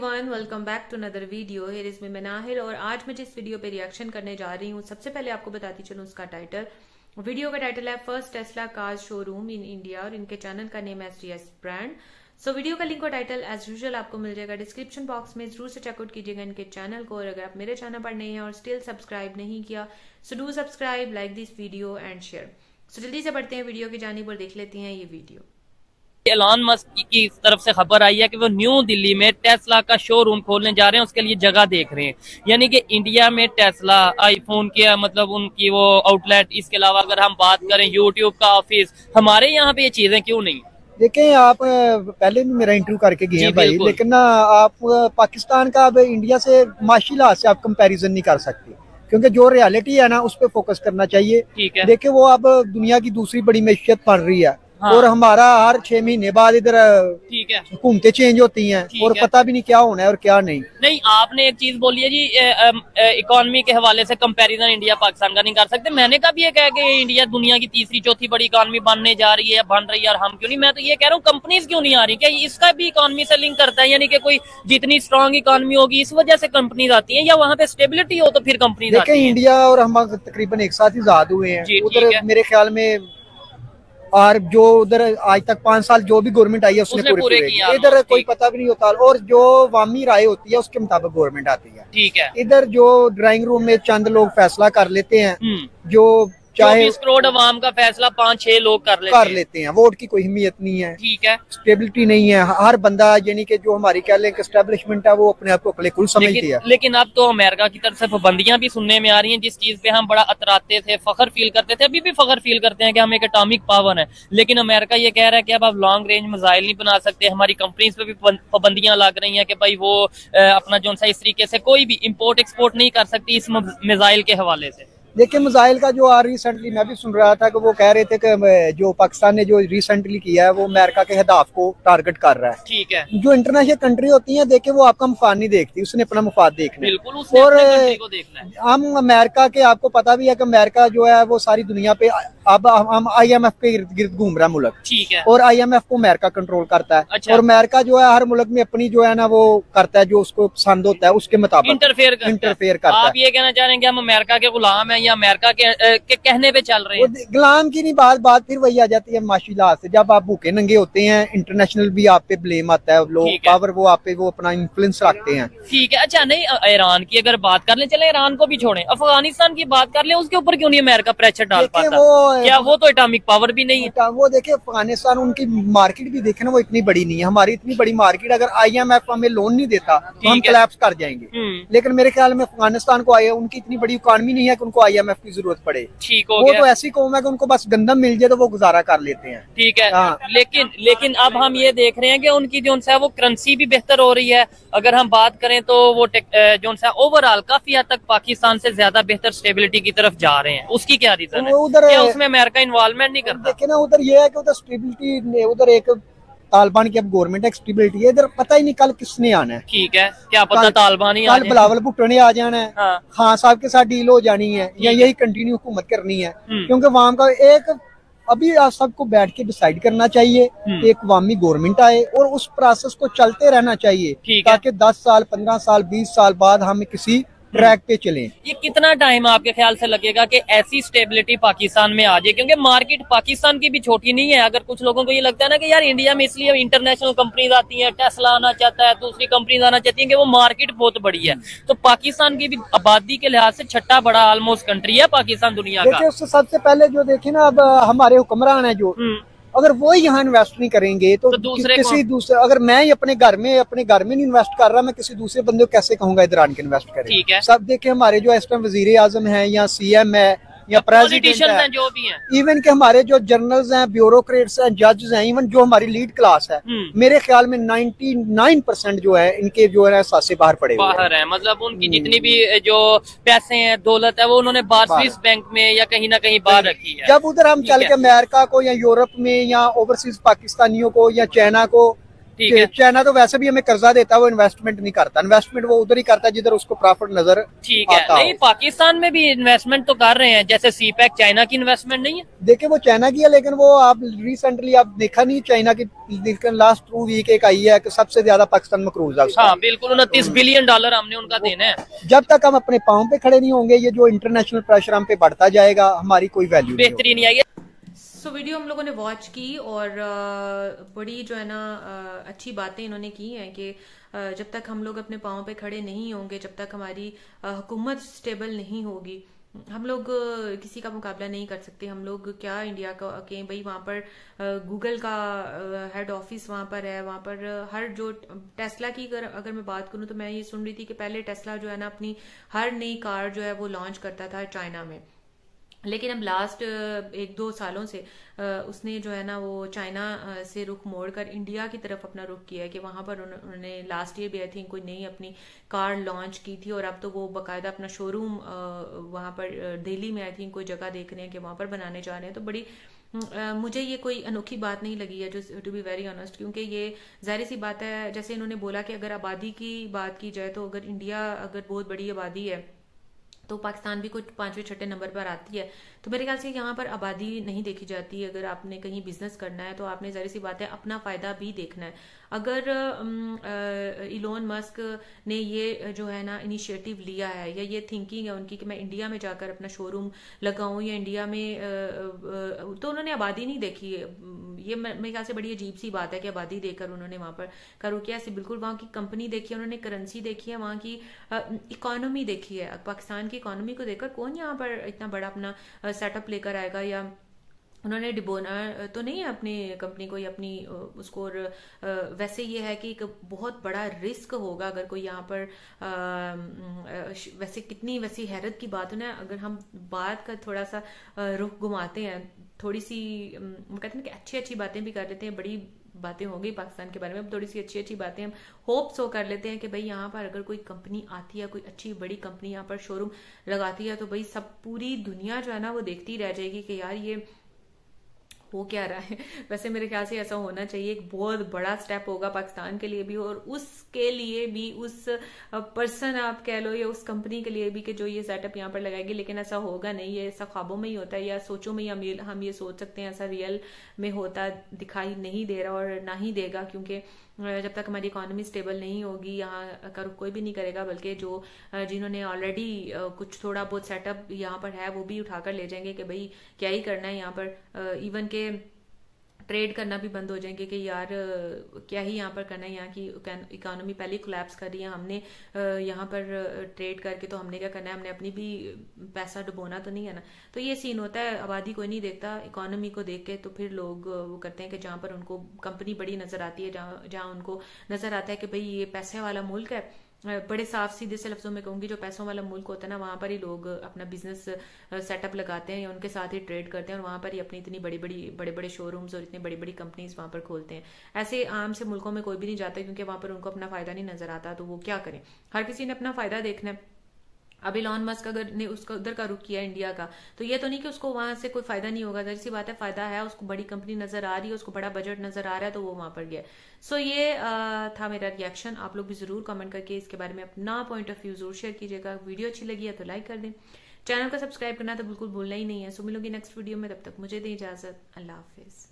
Everyone, welcome back to another video. Here is me Manahil और आज मैं जिस वीडियो पे रिएक्शन करने जा रही हूँ सबसे पहले आपको बताती चलूँ उसका टाइटल। वीडियो का टाइटल है first Tesla car showroom in India और इनके चैनल का नेम है STS ब्रांड। सो वीडियो का लिंक और टाइटल एज यूजुअल आपको मिल जाएगा डिस्क्रिप्शन बॉक्स में। जरूर से चेकआउट कीजिएगा इनके चैनल को और अगर आप मेरे चैनल पर नए हैं और स्टिल सब्सक्राइब नहीं किया so do subscribe, like this video and share. So जल्दी से बढ़ते हैं वीडियो की जानिब और देख लेते हैं ये वीडियो। एलन मस्क की तरफ से खबर आई है कि वो न्यू दिल्ली में टेस्ला का शोरूम खोलने जा रहे हैं, उसके लिए जगह देख रहे हैं। यानी कि इंडिया में टेस्ला आईफोन के मतलब उनकी वो आउटलेट, इसके अलावा अगर हम बात करें यूट्यूब का ऑफिस, हमारे यहाँ पे ये चीजें क्यों नहीं? देखें, आप पहले भी मेरा इंटरव्यू करके गए हैं भाई, लेकिन ना आप पाकिस्तान का अब इंडिया से माशी लिहाज से आप कंपैरिजन नहीं कर सकते, क्योंकि जो रियलिटी है ना उस पर फोकस करना चाहिए। ठीक है। देखिए, वो अब दुनिया की दूसरी बड़ी मैशियत बढ़ रही है। हाँ। और हमारा हर 6 महीने बाद इधर हुकूमतें चेंज होती हैं और पता भी नहीं क्या होना है और क्या नहीं। नहीं, आपने एक चीज बोली है जी, इकोनॉमी के हवाले से कंपैरिजन इंडिया पाकिस्तान का नहीं कर सकते। मैंने कभी ये कहा कि इंडिया दुनिया की तीसरी चौथी बड़ी इकोनॉमी बनने जा रही है, बन रही है, और हम क्यों नहीं? मैं तो ये कह रहा हूँ कंपनीज क्यों नहीं आ रही? क्या इसका भी इकोनॉमी से लिंक करता है? यानी कि कोई जितनी स्ट्रॉन्ग इकोनॉमी होगी इस वजह से कंपनीज आती है, या वहाँ पे स्टेबिलिटी हो तो फिर कंपनीज आती है? इंडिया और हम तकरीबन एक साथ ही आजाद हुए हैं। उधर मेरे ख्याल में और जो उधर आज तक 5 साल जो भी गवर्नमेंट आई है उसने पूरे किया। इधर कोई पता भी नहीं होता और जो वामी राय होती है उसके मुताबिक गवर्नमेंट आती है। ठीक है। इधर जो ड्राइंग रूम में चंद लोग फैसला कर लेते हैं, जो चाहे 24 करोड़ अवाम का फैसला 5-6 लोग कर लेते हैं। वोट की कोई अहमियत नहीं है। ठीक है। स्टेबिलिटी नहीं है। हर बंदा यानी कि जो हमारी कह लें एस्टेब्लिशमेंट है वो अपने आप को अकेले कुल समझती है। लेकिन अब तो अमेरिका की तरफ से पाबंदियां भी सुनने में आ रही हैं, जिस चीज पे हम बड़ा अतराते थे, फखर फील करते थे, अभी भी फखर फील करते हैं कि हम एक एटॉमिक पावर है। लेकिन अमेरिका ये कह रहा है कि अब आप लॉन्ग रेंज मिसाइल नहीं बना सकते। हमारी कंपनीज पे भी पाबंदियां लग रही हैं कि भाई वो अपना जो सा इस तरीके से कोई भी इम्पोर्ट एक्सपोर्ट नहीं कर सकती इस मिसाइल के हवाले से। देखिए, मिसाइल का जो रिसेंटली मैं भी सुन रहा था कि वो कह रहे थे कि जो पाकिस्तान ने जो रिसेंटली किया है वो अमेरिका के हदाफ को टारगेट कर रहा है। ठीक है। जो इंटरनेशनल कंट्री होती है, देखिए वो आपका मुफाद नहीं देखती, उसने अपना मुफाद देखना है। बिल्कुल, उसने और अपनी कंट्री को देखना है। हम अमेरिका के, आपको पता भी है कि अमेरिका जो है वो सारी दुनिया पे अब हम IMF के इर्द गिर्द घूम रहा है मुल्क। ठीक है। और IMF को अमेरिका कंट्रोल करता है। अच्छा। और अमेरिका जो है हर मुल्क में अपनी जो है ना वो करता है जो उसको पसंद होता है, उसके मुताबिक इंटरफेयर करता है। आप ये कहना चाह रहे हैं कि हम अमेरिका के गुलाम हैं या अमेरिका के कहने पे चल रहे हैं? गुलाम की नहीं, बात फिर वही आ जाती है माशी लिहाज से। जब आप भूखे नंगे होते हैं, इंटरनेशनल भी आप पे ब्लेम आता है, लोग पावर वो आप पे वो अपना इन्फ्लुएंस रखते हैं। ठीक है। अच्छा, नहीं, ईरान की अगर बात कर ले, चले ईरान को भी छोड़ें, अफगानिस्तान की बात कर ले, उसके ऊपर क्यों नहीं अमेरिका प्रेशर डाल पाता? क्या वो तो एटॉमिक पावर भी नहीं है? वो देखिए, अफगानिस्तान उनकी मार्केट भी देखे ना, वो इतनी बड़ी नहीं है। हमारी इतनी बड़ी मार्केट, अगर IMF हमें लोन नहीं देता तो हम कोलैप्स कर जाएंगे। लेकिन मेरे ख्याल में अफगानिस्तान को उनकी इतनी बड़ी इकोनॉमी नहीं है कि उनको IMF की जरूरत पड़े। ठीक हो वो गया। तो ऐसी कौम है कि उनको बस गंदम मिल जाए तो वो गुजारा कर लेते हैं। ठीक है। लेकिन अब हम ये देख रहे हैं कि उनकी जो है वो करेंसी भी बेहतर हो रही है। अगर हम बात करें तो वो जो है ओवरऑल काफी हद तक पाकिस्तान से ज्यादा बेहतर स्टेबिलिटी की तरफ जा रहे हैं। उसकी क्या रीजन है? उधर क्या उसमें अमेरिका इन्वॉल्वमेंट नहीं करता? देखिए ना, उधर ये है कि उधर स्टेबिलिटी, उधर एक तालिबान की अब गवर्नमेंट है, स्टेबिलिटी है। इधर पता ही नहीं कल किसने आना है। ठीक है। क्या पता तालिबान ही कल बिलावल भुट्टो ने आ जाना है। हाँ। खान साहब के साथ डील हो जानी है या यही कंटिन्यू हुकूमत करनी है। क्योंकि वहां का एक अभी आप सबको बैठ के डिसाइड करना चाहिए, एक अवामी गवर्नमेंट आए और उस प्रोसेस को चलते रहना चाहिए, ताकि 10 साल 15 साल 20 साल बाद हम किसी ट्रैक पे चलें। ये कितना टाइम आपके ख्याल से लगेगा कि ऐसी स्टेबिलिटी पाकिस्तान में आ जाए? क्योंकि मार्केट पाकिस्तान की भी छोटी नहीं है। अगर कुछ लोगों को ये लगता है ना कि यार इंडिया में इसलिए इंटरनेशनल कंपनीज आती हैं, टेस्ला आना चाहता है, दूसरी कंपनीज आना चाहती हैं कि वो मार्केट बहुत बड़ी है, तो पाकिस्तान की भी आबादी के लिहाज से छठा बड़ा ऑलमोस्ट कंट्री है पाकिस्तान दुनिया का। उससे सबसे पहले जो देखे ना, अब हमारे हुक्मरान है जो, अगर वो यहाँ इन्वेस्ट नहीं करेंगे तो किसी दूसरे, अगर मैं ही अपने घर में नहीं इन्वेस्ट कर रहा, मैं किसी दूसरे बंदे को कैसे कहूंगा इधर आने के इन्वेस्ट करें? ठीक है। सब देखे हमारे जो इस टाइम वजीर आजम है या CM है या प्रेसिडेंट है, जो भी हैं, इवन के हमारे जो जनरल्स हैं, ब्यूरोक्रेट्स हैं, जजेस हैं, इवन जो हमारी लीड क्लास है, मेरे ख्याल में 99% जो है इनके जो है सासे बाहर है। मतलब उनकी जितनी भी जो पैसे हैं, दौलत है, वो उन्होंने बाहर स्विस बैंक में या कहीं ना कहीं बाहर रखी है। जब उधर हम चल के अमेरिका को या यूरोप में या ओवरसीज पाकिस्तानियों को या चाइना को ठीक है। चाइना तो वैसे भी हमें कर्जा देता है, वो इन्वेस्टमेंट नहीं करता। इन्वेस्टमेंट वो उधर ही करता है जिधर उसको प्रॉफिट नजर ठीक है। नहीं, पाकिस्तान में भी इन्वेस्टमेंट तो कर रहे हैं, जैसे सीपैक चाइना की इन्वेस्टमेंट नहीं है। देखिए वो चाइना की है, लेकिन वो आप रिसेंटली आप देखा नहीं चाइना की लास्ट 2 वीक एक आई है कि सबसे ज्यादा पाकिस्तान में क्रूज है। हाँ बिल्कुल, $29 बिलियन हमने उनका देना है। जब तक हम अपने पाँव पे खड़े नहीं होंगे, ये जो इंटरनेशनल प्रेशर हम पे बढ़ता जाएगा, हमारी कोई वैल्यू बेहतरीन नहीं आएगी। सो वीडियो हम लोगों ने वॉच की और बड़ी जो है ना अच्छी बातें इन्होंने की हैं कि जब तक हम लोग अपने पाँव पे खड़े नहीं होंगे, जब तक हमारी हुकूमत स्टेबल नहीं होगी, हम लोग किसी का मुकाबला नहीं कर सकते। हम लोग क्या इंडिया का के भाई वहाँ पर गूगल का हेड ऑफिस वहाँ पर है, वहाँ पर हर जो टेस्ला की अगर मैं बात करूँ तो मैं ये सुन रही थी कि पहले टेस्ला जो है ना अपनी हर नई कार जो है वो लॉन्च करता था चाइना में, लेकिन अब लास्ट 1-2 सालों से उसने जो है ना वो चाइना से रुख मोड़कर इंडिया की तरफ अपना रुख किया है कि वहां पर उन्होंने लास्ट ईयर भी आई थिंक कोई नई अपनी कार लॉन्च की थी और अब तो वो बाकायदा अपना शोरूम वहां पर दिल्ली में आई थिंक कोई जगह देख रहे हैं कि वहां पर बनाने जा रहे हैं। तो बड़ी मुझे ये कोई अनोखी बात नहीं लगी है, जो टू बी वेरी ऑनेस्ट, क्योंकि ये जाहिर सी बात है। जैसे इन्होंने बोला कि अगर आबादी की बात की जाए तो अगर इंडिया अगर बहुत बड़ी आबादी है तो पाकिस्तान भी कुछ 5वें-6ठे नंबर पर आती है। तो मेरे ख्याल से यहाँ पर आबादी नहीं देखी जाती। अगर आपने कहीं बिजनेस करना है तो आपने जाहिर सी बात है अपना फायदा भी देखना है। अगर इलोन मस्क ने ये जो है ना इनिशिएटिव लिया है या ये थिंकिंग है उनकी कि मैं इंडिया में जाकर अपना शोरूम लगाऊं या इंडिया में तो उन्होंने आबादी नहीं देखी है। ये मेरे ख्याल से बड़ी अजीब सी बात है कि आबादी देखकर उन्होंने वहां पर करो क्या ऐसे, बिल्कुल वहां की कंपनी देखी है उन्होंने, करेंसी देखी है, वहां की इकोनॉमी देखी है। पाकिस्तान की इकोनॉमी को देखकर कौन यहाँ पर इतना बड़ा अपना सेटअप लेकर आएगा, या उन्होंने डिबोना तो नहीं है अपनी कंपनी को या अपनी उसको। वैसे ये है कि एक बहुत बड़ा रिस्क होगा अगर कोई यहाँ पर वैसे कितनी वैसी हैरत की बात है ना। अगर हम बात का थोड़ा सा रुख घुमाते हैं, थोड़ी सी कहते हैं कि अच्छी अच्छी बातें भी कर लेते हैं, बड़ी बातें हो गई पाकिस्तान के बारे में, अब थोड़ी सी अच्छी अच्छी बातें हम होप सो कर लेते हैं कि भाई यहाँ पर अगर कोई कंपनी आती है, कोई अच्छी बड़ी कंपनी यहाँ पर शोरूम लगाती है तो भाई सब पूरी दुनिया जो है ना वो देखती रह जाएगी कि यार ये हो क्या रहा है। वैसे मेरे ख्याल से ऐसा होना चाहिए, एक बहुत बड़ा स्टेप होगा पाकिस्तान के लिए भी और उसके लिए भी, उस पर्सन आप कह लो या उस कंपनी के लिए भी कि जो ये सेटअप यहाँ पर लगाएगी। लेकिन ऐसा होगा नहीं, ये ऐसा ख्वाबों में ही होता है या सोचों में ही हम ये सोच सकते हैं, ऐसा रियल में होता दिखाई नहीं दे रहा और ना ही देगा, क्योंकि जब तक हमारी इकोनॉमी स्टेबल नहीं होगी यहाँ कर कोई भी नहीं करेगा। बल्कि जो जिन्होंने ऑलरेडी कुछ थोड़ा बहुत सेटअप यहाँ पर है वो भी उठाकर ले जाएंगे कि भाई क्या ही करना है यहाँ पर। इवन के ट्रेड करना भी बंद हो जाएंगे कि यार क्या ही यहाँ पर करना है, यहाँ की इकोनॉमी पहले कोलैप्स कर रही है, हमने यहाँ पर ट्रेड करके तो हमने क्या करना है, हमने अपनी भी पैसा डुबोना तो नहीं है ना। तो ये सीन होता है, आबादी कोई नहीं देखता, इकोनॉमी को देख के तो फिर लोग वो करते हैं कि जहाँ पर उनको कंपनी बड़ी नजर आती है, जहाँ उनको नजर आता है कि भाई ये पैसे वाला मुल्क है, बड़े साफ सीधे से लफ्जों में कहूंगी, जो पैसों वाला मुल्क होता है ना वहां पर ही लोग अपना बिजनेस सेटअप लगाते हैं या उनके साथ ही ट्रेड करते हैं और वहां पर ही अपनी इतनी बड़े बड़े शोरूम्स और इतनी बड़ी बड़ी कंपनीज वहां पर खोलते हैं। ऐसे आम से मुल्कों में कोई भी नहीं जाता क्योंकि वहां पर उनको अपना फायदा नहीं नजर आता, तो वो क्या करें, हर किसी ने अपना फायदा देखना है। अब इलॉन मस्क अगर ने उसका उधर का रुख किया इंडिया का, तो ये तो नहीं कि उसको वहां से कोई फायदा नहीं होगा, जाहिर सी बात है फायदा है, उसको बड़ी कंपनी नजर आ रही है, उसको बड़ा बजट नजर आ रहा है, तो वो वहां पर गया। सो ये था मेरा रिएक्शन। आप लोग भी जरूर कमेंट करके इसके बारे में अपना पॉइंट ऑफ व्यू जरूर शेयर कीजिएगा। वीडियो अच्छी लगी है तो लाइक कर दें, चैनल को सब्सक्राइब करना तो बिल्कुल भूलना ही नहीं है। सो मिलूंगी नेक्स्ट वीडियो में, तब तक मुझे दें इजाजत, अल्लाह हाफिज।